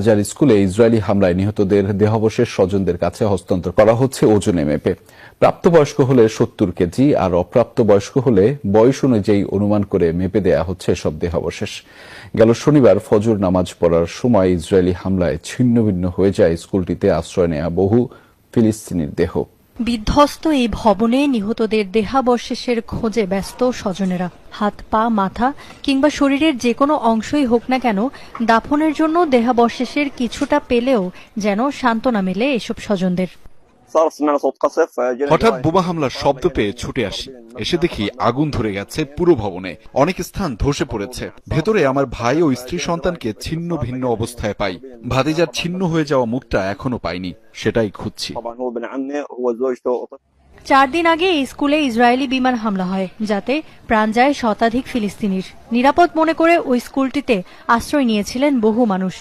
বাজার স্কুলে ইসরায়েলি হামলায় নিহতদের দেহাবশেষ স্বজনদের কাছে হস্তান্তর করা হচ্ছে ওজনে মেপে। প্রাপ্তবয়স্ক হলে 70 কেজি আর অপ্রাপ্তবয়স্ক হলে বয়স অনুযায়ী অনুমান করে মেপে দেয়া হচ্ছে এসব দেহাবশেষ। গেল শনিবার ফজর নামাজ পড়ার সময় ইসরায়েলি হামলায় ছিন্নভিন্ন হয়ে যায় স্কুলটিতে আশ্রয় নেয়া বহু ফিলিস্তিনির দেহ। বিধ্বস্ত এই ভবনে নিহতদের দেহাবশেষের খোঁজে ব্যস্ত স্বজনেরা। হাত, পা, মাথা কিংবা শরীরের যে কোনো অংশই হোক না কেন, দাফনের জন্য দেহাবশেষের কিছুটা পেলেও যেন সান্ত্বনা মেলে এসব স্বজনদের। হঠাৎ বোমা হামলার শব্দ পেয়ে ছুটে আসি। এসে দেখি আগুন ধরে গেছে পুরো ভবনে, অনেক স্থান ধসে পড়েছে। ভেতরে আমার ভাই ও স্ত্রী সন্তানকে ছিন্ন ভিন্ন অবস্থায় পাই। ভাতিজার ছিন্ন হয়ে যাওয়া মুখটা এখনো পাইনি, সেটাই খুঁজছি। 4 দিন আগে এই স্কুলে ইসরায়েলি বিমান হামলা হয়, যাতে প্রাণ যায় শতাধিক ফিলিস্তিনির। নিরাপদ মনে করে ওই স্কুলটিতে আশ্রয় নিয়েছিলেন বহু মানুষ।